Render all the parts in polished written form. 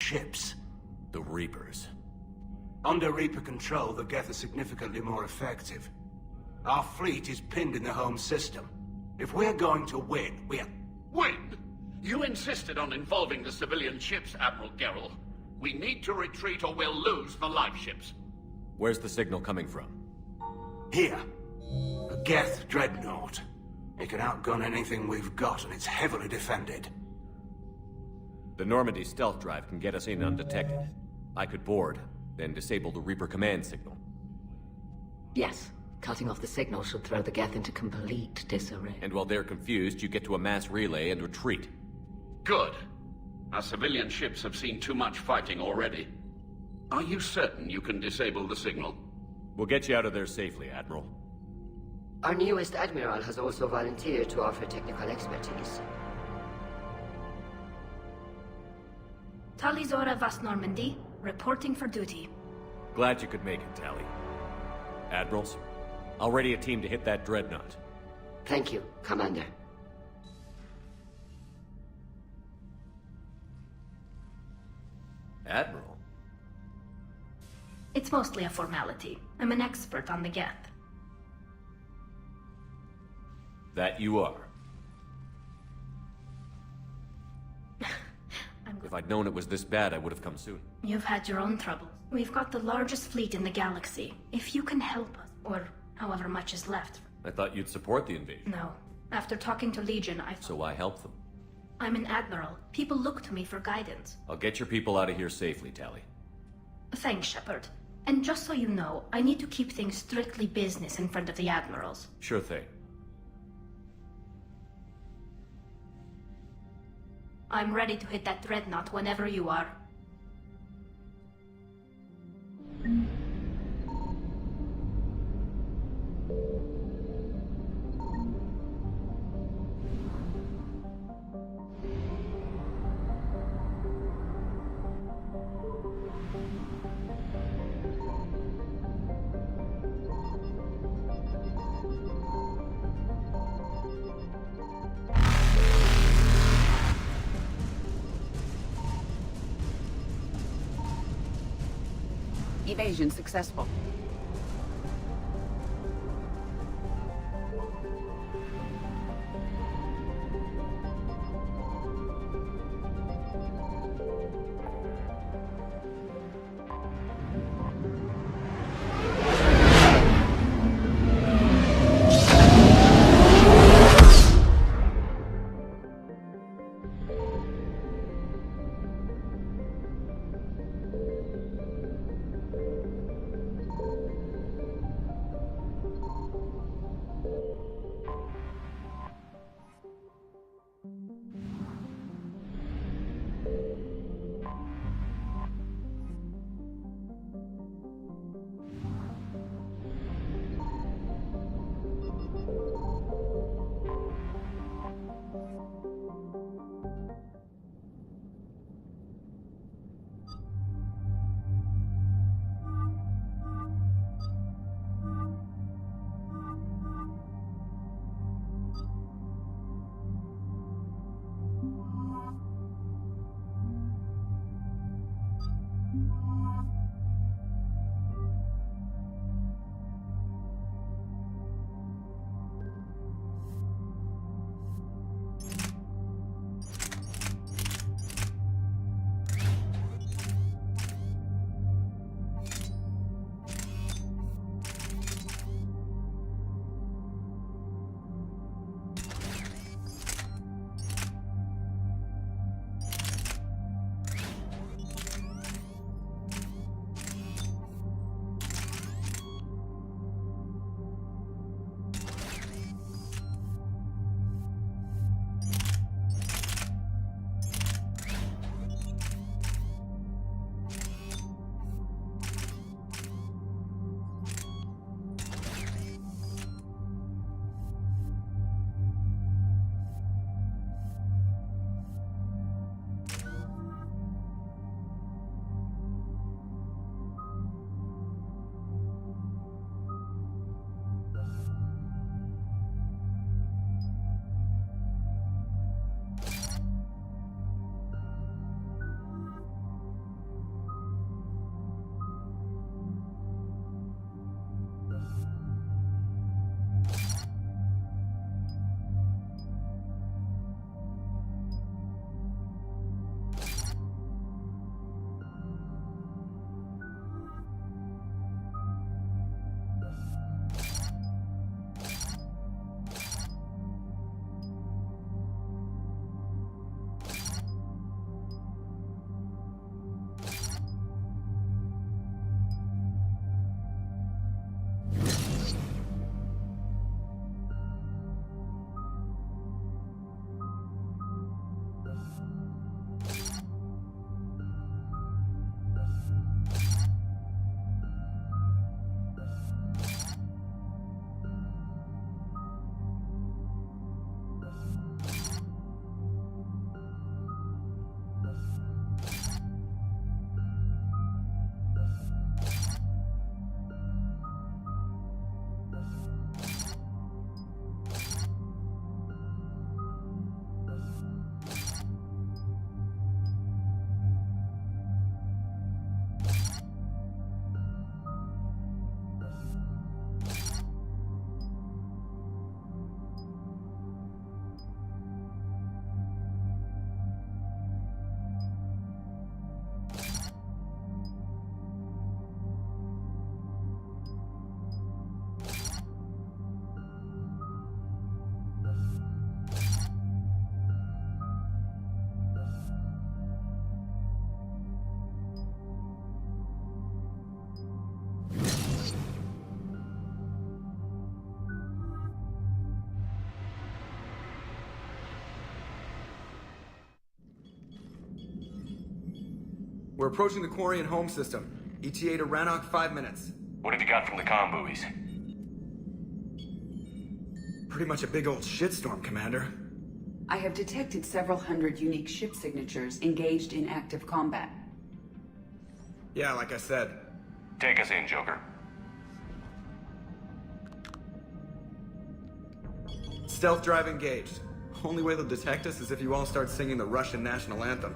ships. The Reapers. Under Reaper control, the Geth are significantly more effective. Our fleet is pinned in the home system. If we're going to win, Win? You insisted on involving the civilian ships, Admiral Gerrel. We need to retreat or we'll lose the live ships. Where's the signal coming from? Here. A Geth dreadnought. It can outgun anything we've got, and it's heavily defended. The Normandy stealth drive can get us in undetected. I could board, then disable the Reaper command signal. Yes. Cutting off the signal should throw the Geth into complete disarray. And while they're confused, you get to a mass relay and retreat. Good. Our civilian ships have seen too much fighting already. Are you certain you can disable the signal? We'll get you out of there safely, Admiral. Our newest Admiral has also volunteered to offer technical expertise. Talizora Vast Normandy, reporting for duty. Glad you could make it, Tally. Admirals, I'll ready a team to hit that dreadnought. Thank you, Commander. Admiral? It's mostly a formality. I'm an expert on the Geth. That you are. If I'd known it was this bad, I would have come soon. You've had your own troubles. We've got the largest fleet in the galaxy. If you can help us, or however much is left. I thought you'd support the invasion. No. After talking to Legion, So I help them. I'm an admiral. People look to me for guidance. I'll get your people out of here safely, Tally. Thanks, Shepard. And just so you know, I need to keep things strictly business in front of the admirals. Sure thing. I'm ready to hit that dreadnought whenever you are. Evasion successful. We're approaching the Quarian home system. ETA to Rannoch, 5 minutes. What have you got from the comm buoys? Pretty much a big old shitstorm, Commander. I have detected several hundred unique ship signatures engaged in active combat. Yeah, like I said. Take us in, Joker. Stealth drive engaged. Only way they'll detect us is if you all start singing the Russian national anthem.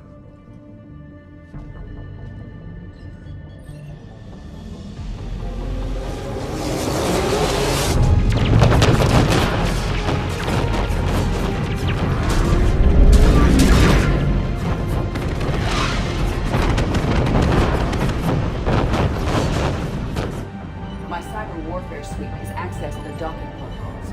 My cyber warfare suite has accessed the docking protocols.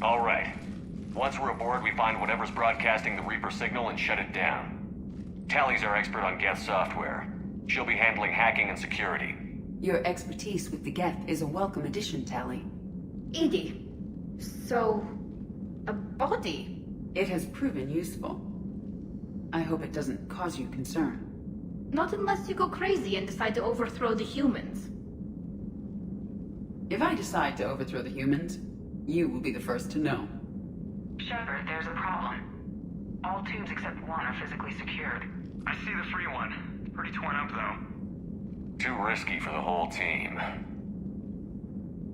All right. Once we're aboard, we find whatever's broadcasting the Reaper signal and shut it down. Tally's our expert on Geth software. She'll be handling hacking and security. Your expertise with the Geth is a welcome addition, Tally. Edie, so... a body? It has proven useful. I hope it doesn't cause you concern. Not unless you go crazy and decide to overthrow the humans. If I decide to overthrow the humans, you will be the first to know. Shepard, there's a problem. All tubes except one are physically secured. I see the free one. Pretty torn up, though. Too risky for the whole team.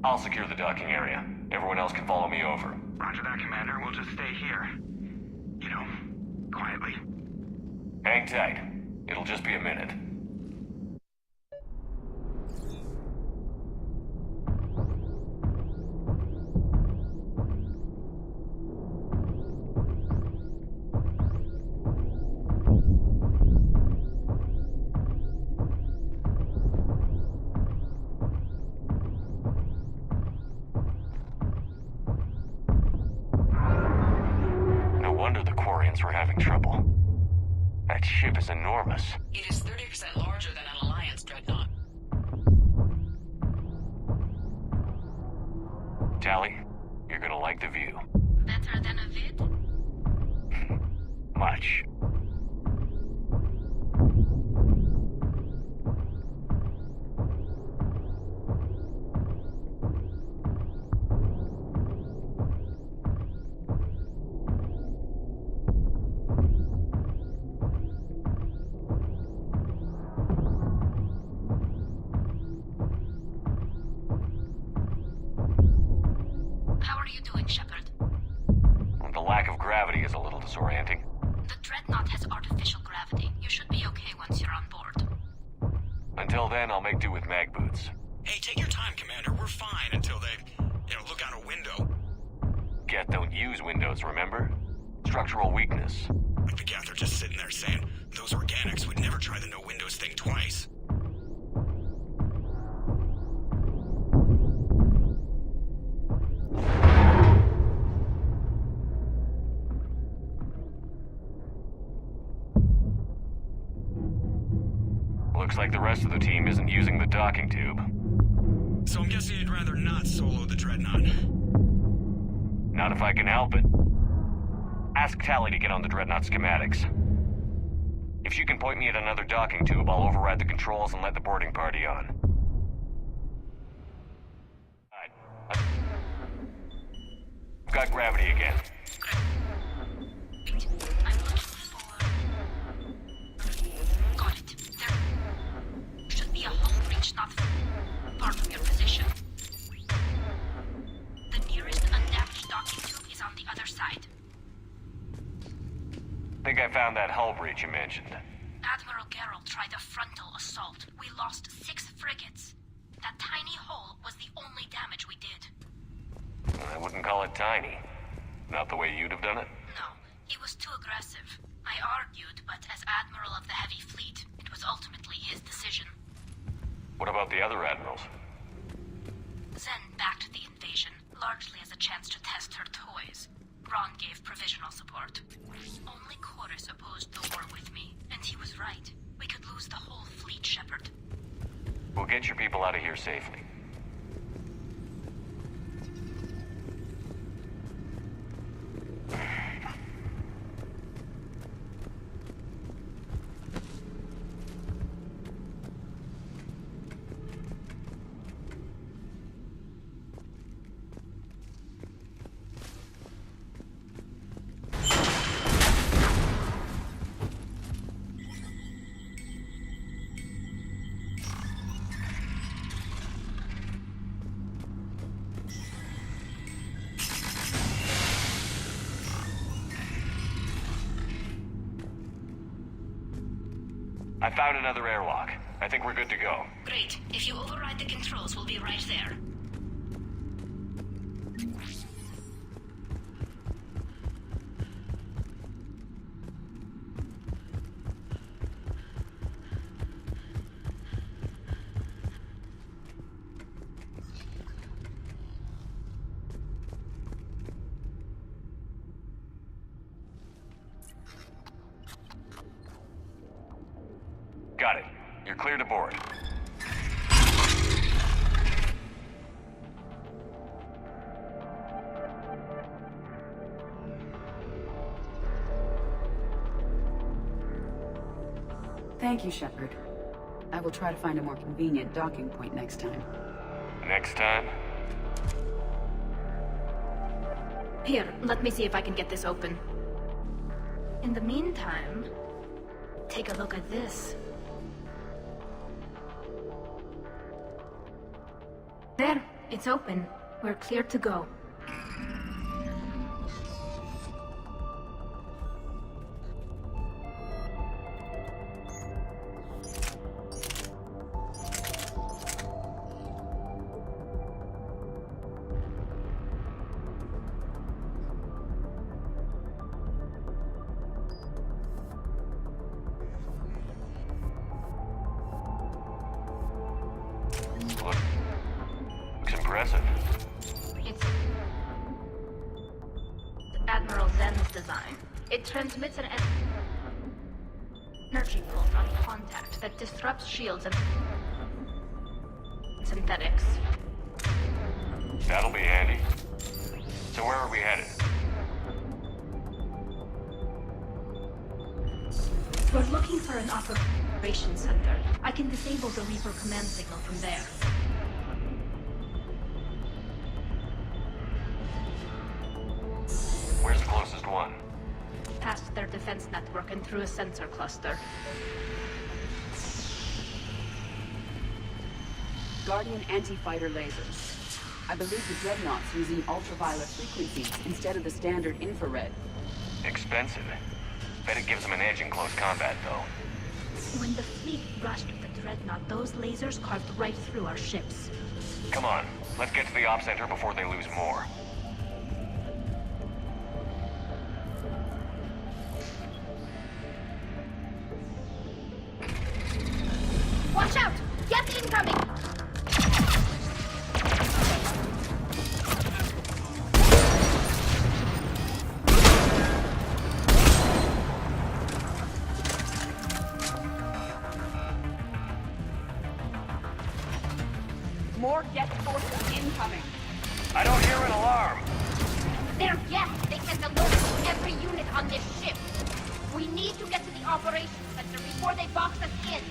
I'll secure the docking area. Everyone else can follow me over. Roger that, Commander. We'll just stay here. You know, quietly. Hang tight. It'll just be a minute. Were having trouble. That ship is enormous. It is 30% larger than an Alliance dreadnought. Tally, you're gonna like the view. Better than a vid? Much. How are you doing, Shepard? The lack of gravity is a little disorienting. The dreadnought has artificial gravity. You should be okay once you're on board. Until then, I'll make do with mag boots. Hey, take your time, Commander. We're fine until they, look out a window. Geth don't use windows, remember? Structural weakness. But the Geth are just sitting there saying, those organics would never try the no windows thing twice. Looks like the rest of the team isn't using the docking tube. So I'm guessing you'd rather not solo the dreadnought. Not if I can help it. Ask Tally to get on the dreadnought schematics. If she can point me at another docking tube, I'll override the controls and let the boarding party on. I've got gravity again. I'm looking for... Got it. There should be a hull breach not part of your position. The nearest undamaged docking tube is on the other side. Think I found that hull breach you mentioned. Admiral Geralt tried a frontal assault. We lost 6 frigates. That tiny hole was the only damage we did. I wouldn't call it tiny. Not the way you'd have done it? No, he was too aggressive. I argued, but as Admiral of the Heavy Fleet, it was ultimately his decision. What about the other admirals? Zen backed the invasion, largely as a chance to test her toys. Ron gave provisional support. Only Chorus opposed the war with me, and he was right. We could lose the whole fleet, Shepard. We'll get your people out of here safely. I found another airlock. I think we're good to go. Great. If you override the controls, we'll be right there. Got it. You're clear to board. Thank you, Shepard. I will try to find a more convenient docking point next time. Next time? Here, let me see if I can get this open. In the meantime, take a look at this. There, it's open. We're clear to go. Looks impressive. It's Admiral Zen's design. It transmits an energy pulse on contact that disrupts shields and synthetics. That'll be handy. So where are we headed? We're looking for an operations center. I can disable the Reaper command signal from there. Where's the closest one? Past their defense network and through a sensor cluster. Guardian anti-fighter lasers. I believe the Dreadnought's using ultraviolet frequencies instead of the standard infrared. Expensive. Bet it gives them an edge in close combat, though. When the fleet rushed the Dreadnought, those lasers carved right through our ships. Come on, let's get to the op center before they lose more. Watch out! Geth incoming! More Geth forces incoming. I don't hear an alarm. They're Geth! They sent alerts to every unit on this ship! We need to get to the operations center before they box us in!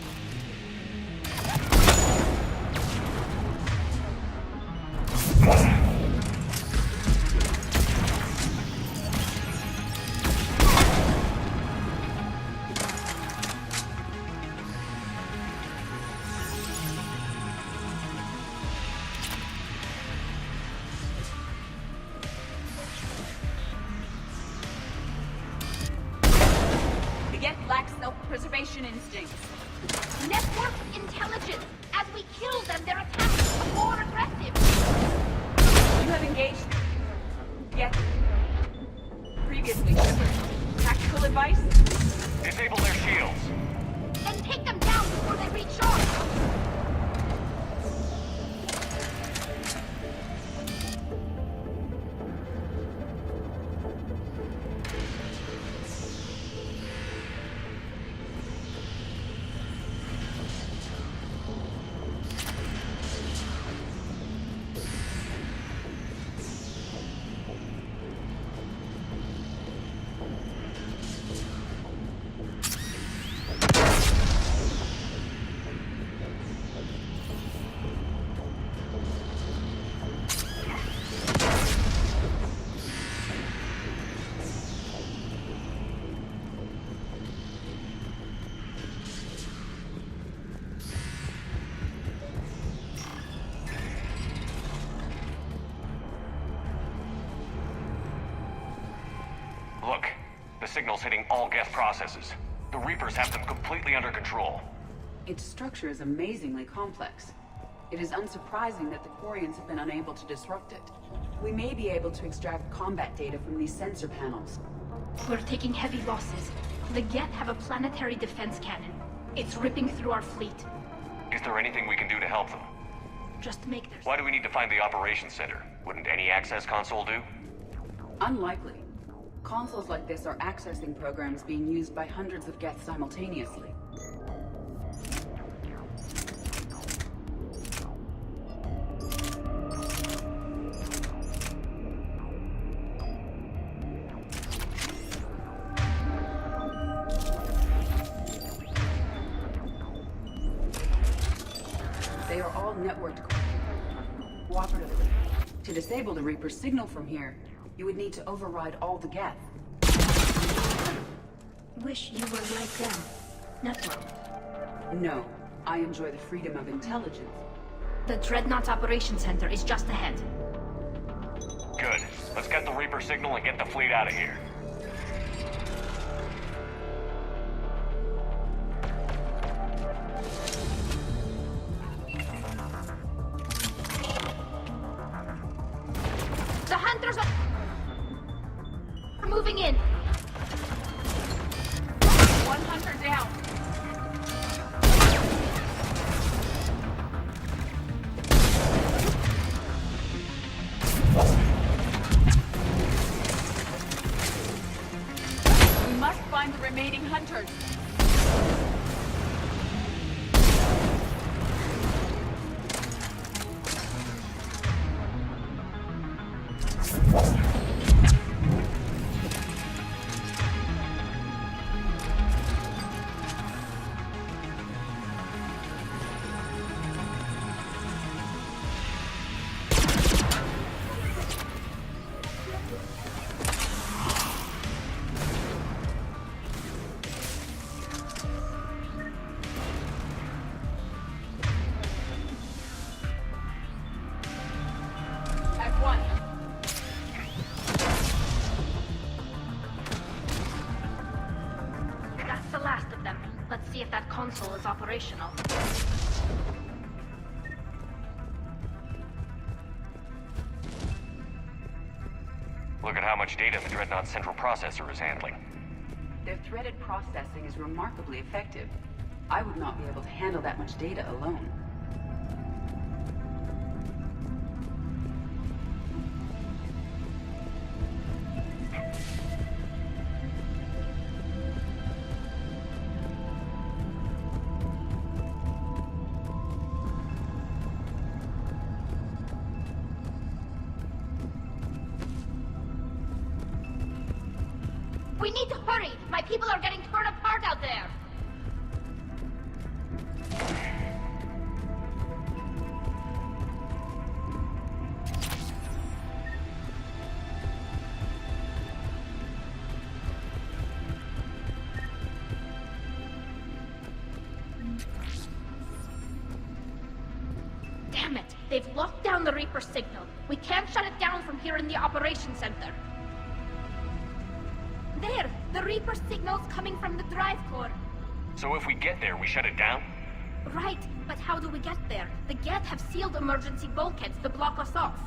The Geth lack self-preservation instincts. Network intelligence! As we kill them, their attacks are more aggressive! You have engaged Geth previously, Shepard. Tactical advice? Disable their shields. And take them down before they reach shore! signals hitting all Geth processes. The Reapers have them completely under control. Its structure is amazingly complex. It is unsurprising that the Quarians have been unable to disrupt it. We may be able to extract combat data from these sensor panels. We're taking heavy losses. The Geth have a planetary defense cannon. It's ripping through our fleet. Is there anything we can do to help them? Just make their... Why do we need to find the operations center? Wouldn't any access console do? Unlikely. Consoles like this are accessing programs being used by hundreds of Geth simultaneously. They are all networked cooperatively. To disable the Reaper's signal from here, you would need to override all the Geth. Wish you were like them. Networked. No, I enjoy the freedom of intelligence. The Dreadnought's Operations Center is just ahead. Good. Let's get the Reaper signal and get the fleet out of here. The Hunters are moving in. 100 down. We must find the remaining hunters. That's the last of them. Let's see if that console is operational. Look at how much data the Dreadnought's central processor is handling. Their threaded processing is remarkably effective. I would not be able to handle that much data alone. We need to hurry! My people are getting torn apart out there! Damn it! They've locked down the Reaper signal. We can't shut it down from here in the operations center. There! The Reaper signal's coming from the drive core. So if we get there, we shut it down? Right, but how do we get there? The Geth have sealed emergency bulkheads to block us off.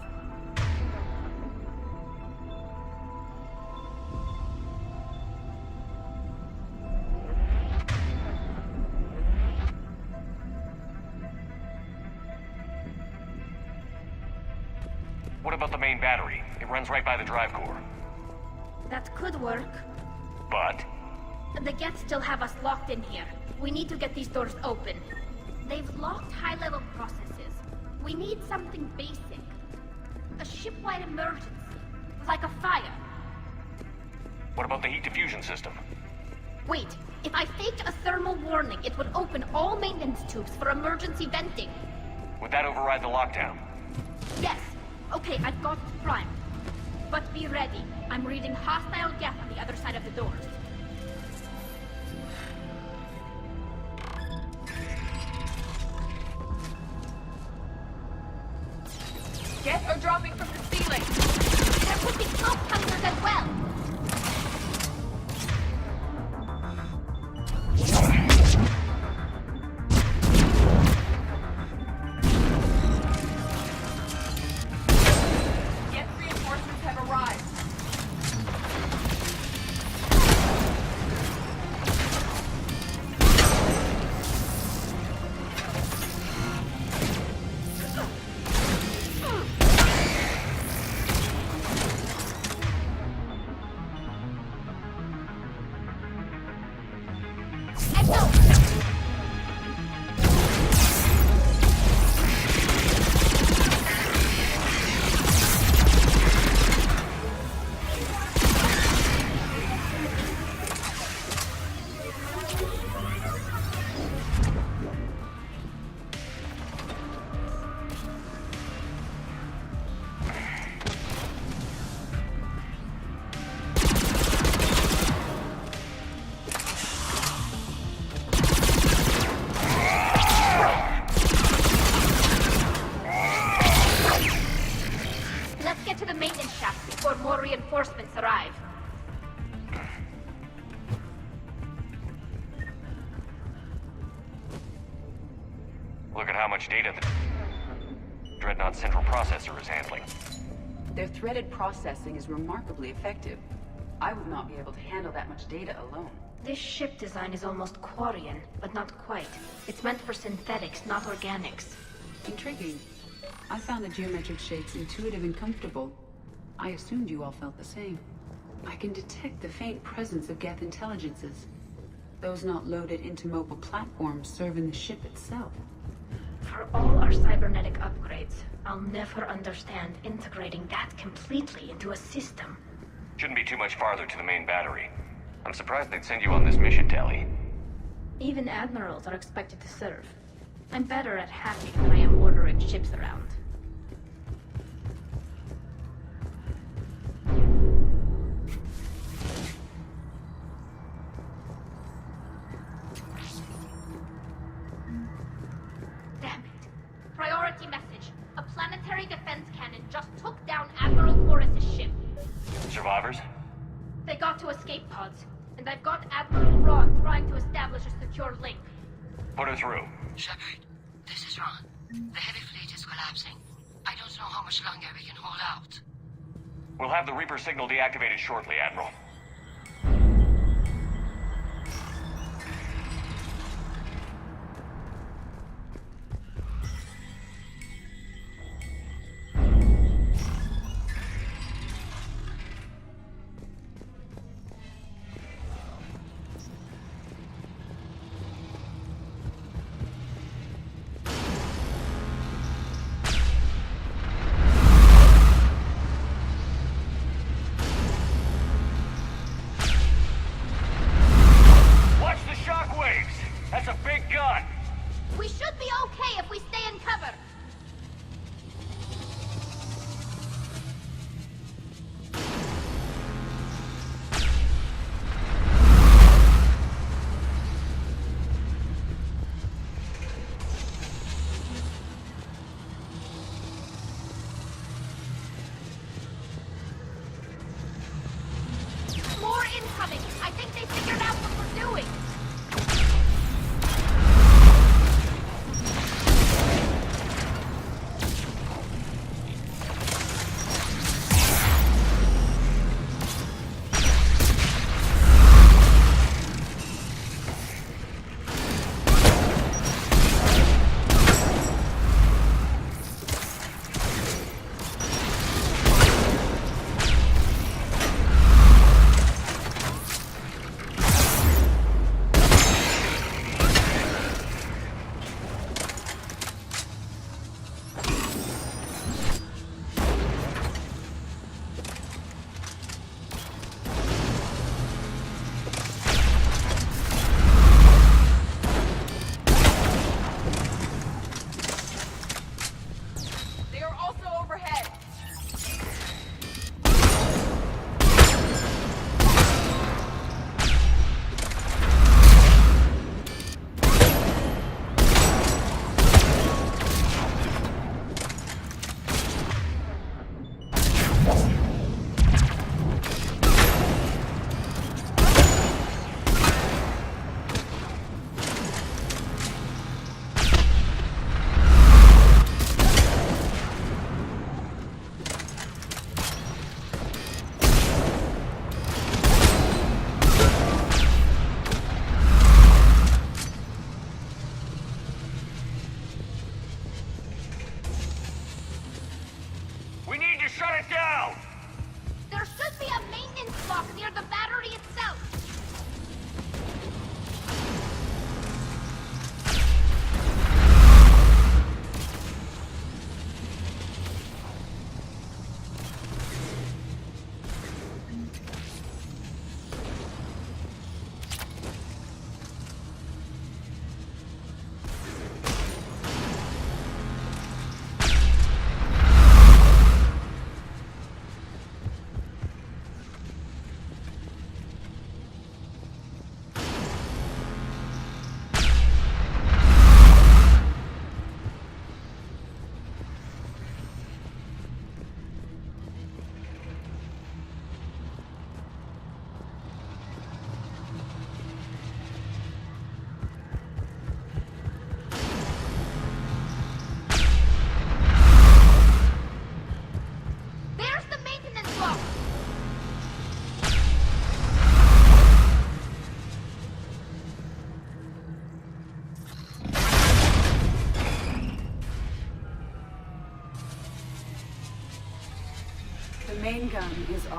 What about the main battery? It runs right by the drive core. That could work. But? The Geth still have us locked in here. We need to get these doors open. They've locked high-level processes. We need something basic. A ship-wide emergency. Like a fire. What about the heat diffusion system? Wait, if I faked a thermal warning, it would open all maintenance tubes for emergency venting. Would that override the lockdown? Yes. Okay, I've got it primed. But be ready. I'm reading hostile Geth on the other side of the doors. Geth are dropping from the ceiling. They're putting smoke hunters as well. Let's get to the maintenance shaft before more reinforcements arrive. Look at how much data the Dreadnought central processor is handling. Their threaded processing is remarkably effective. I would not be able to handle that much data alone. This ship design is almost Quarian, but not quite. It's meant for synthetics, not organics. Intriguing. I found the geometric shapes intuitive and comfortable. I assumed you all felt the same. I can detect the faint presence of Geth intelligences. Those not loaded into mobile platforms serving the ship itself. For all our cybernetic upgrades, I'll never understand integrating that completely into a system. Shouldn't be too much farther to the main battery. I'm surprised they'd send you on this mission, Tali. Even admirals are expected to serve. I'm better at hacking than I am ordering ships around. Damn it. Priority message. A planetary defense cannon just took down Admiral Corus's ship. Survivors? They got to escape pods, and I've got Admiral Ron trying to establish a secure link. Put her through. Shepard, this is Ron. The heavy fleet is collapsing. I don't know how much longer we can hold out. We'll have the Reaper signal deactivated shortly, Admiral.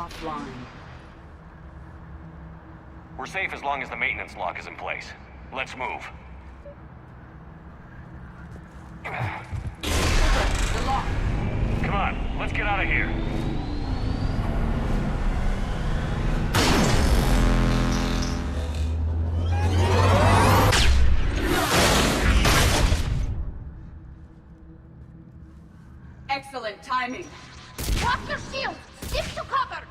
offline. We're safe as long as the maintenance lock is in place. Let's move. The lock. Come on, let's get out of here. Excellent timing. Drop your shield! Stick to cover!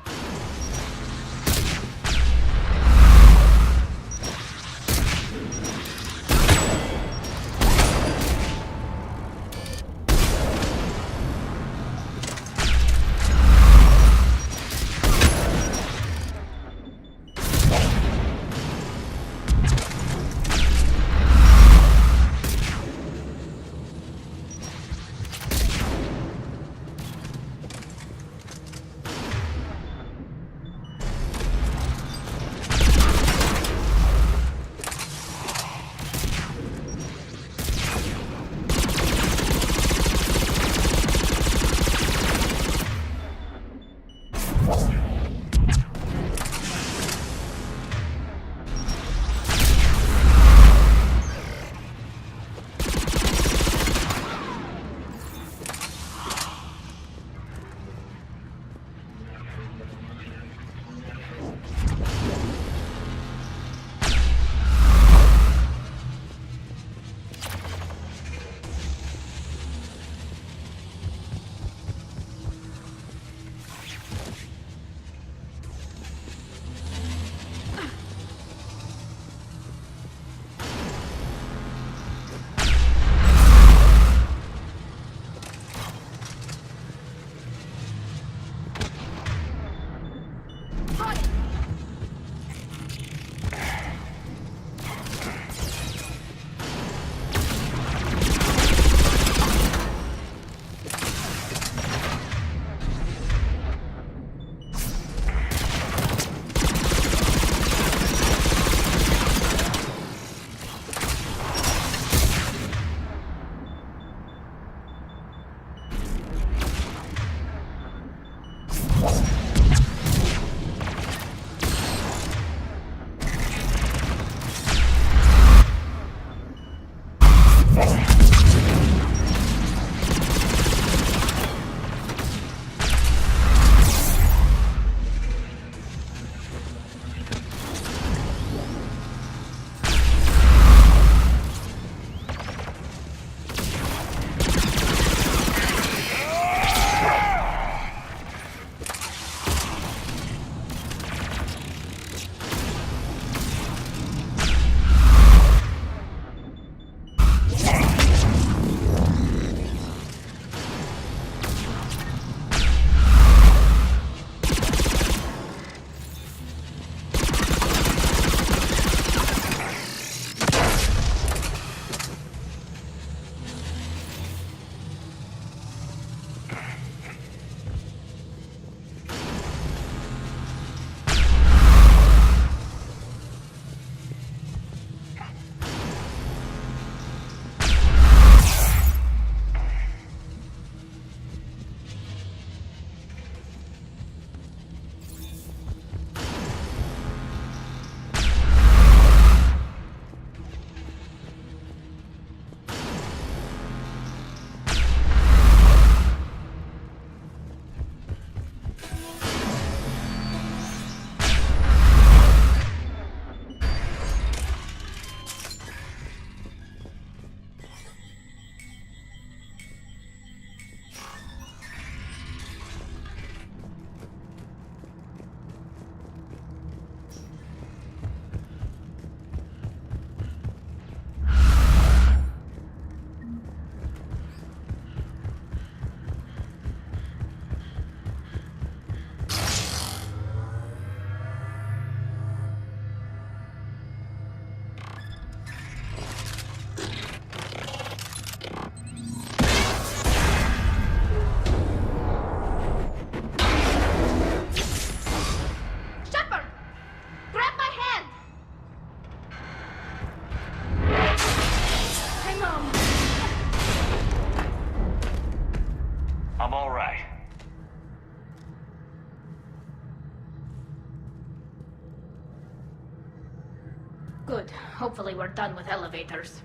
Good. Hopefully we're done with elevators.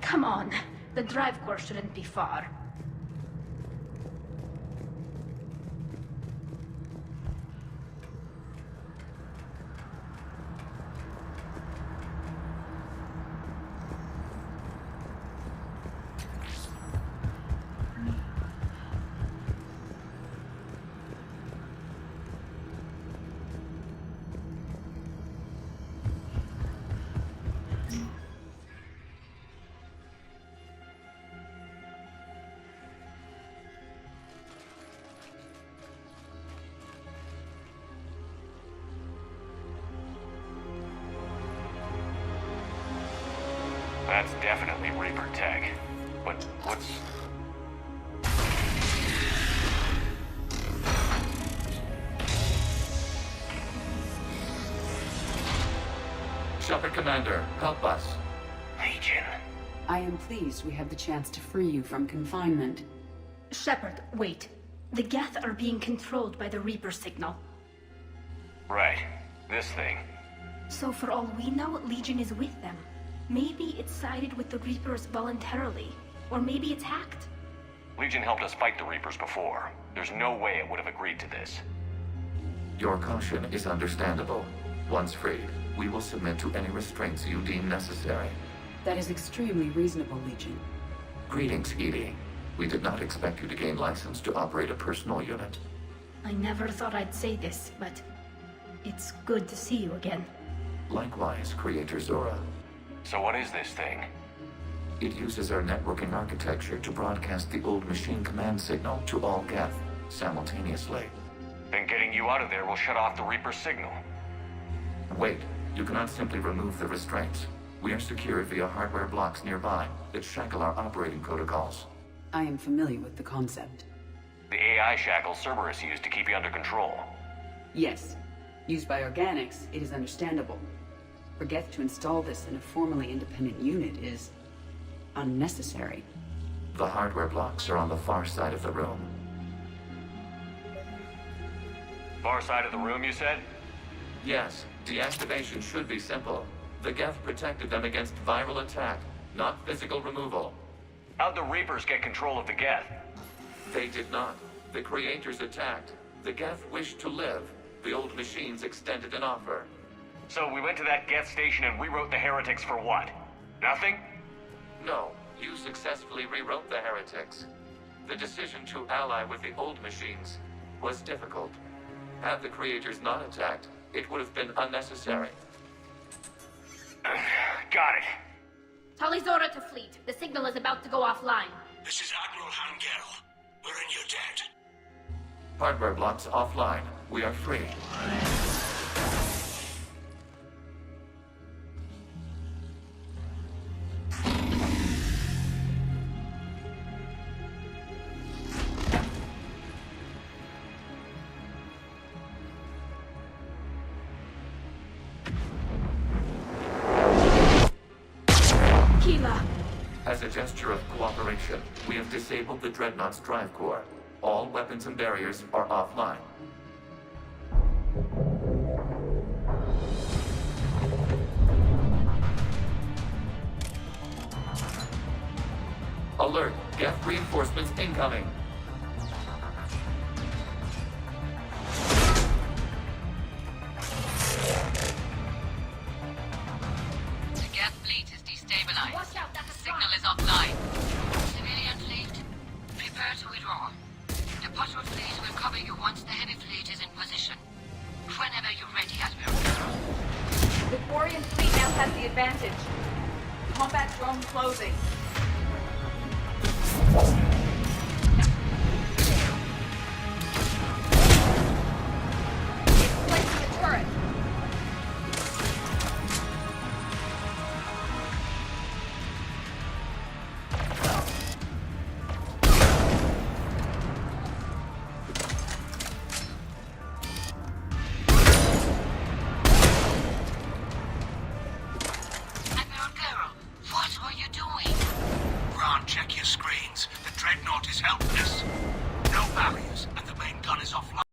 Come on. The drive core shouldn't be far. That's definitely Reaper tech. But what's... Shepard Commander, help us. Legion. I am pleased we have the chance to free you from confinement. Shepard, wait. The Geth are being controlled by the Reaper signal. Right. This thing. So for all we know, Legion is with them. Maybe it sided with the Reapers voluntarily. Or maybe it's hacked. Legion helped us fight the Reapers before. There's no way it would have agreed to this. Your caution is understandable. Once freed, we will submit to any restraints you deem necessary. That is extremely reasonable, Legion. Greetings, Edie. We did not expect you to gain license to operate a personal unit. I never thought I'd say this, but it's good to see you again. Likewise, Creator Zora. So what is this thing? It uses our networking architecture to broadcast the old machine command signal to all Geth simultaneously. Then getting you out of there will shut off the Reaper signal. Wait, you cannot simply remove the restraints. We are secured via hardware blocks nearby that shackle our operating protocols. I am familiar with the concept. The AI shackles Cerberus used to keep you under control. Yes. Used by organics, it is understandable. For Geth to install this in a formally independent unit is unnecessary. The hardware blocks are on the far side of the room. Far side of the room, you said? Yes, deactivation should be simple. The Geth protected them against viral attack, not physical removal. How'd the Reapers get control of the Geth? They did not. The creators attacked. The Geth wished to live. The old machines extended an offer. So we went to that Geth station and rewrote the heretics for what? Nothing? No, you successfully rewrote the heretics. The decision to ally with the old machines was difficult. Had the creators not attacked, it would have been unnecessary. Got it. Tali Zora to fleet. The signal is about to go offline. This is Admiral Hangel. We're in your debt. Hardware blocks offline. We are free. As a gesture of cooperation, we have disabled the Dreadnought's drive core. All weapons and barriers are offline. Alert! Geth reinforcements incoming! The Geth fleet is destabilized. Watch out, that's a Signal truck. is offline. Civilian fleet, prepare to withdraw. The patrol fleet will cover you once the heavy fleet is in position. Whenever you're ready, Admiral. The Quarian fleet now has the advantage. Combat drone closing. It's placing the turret. Admiral Carroll, what are you doing? Grant, check your screens. The Dreadnought is helpless. No barriers, and the main gun is offline.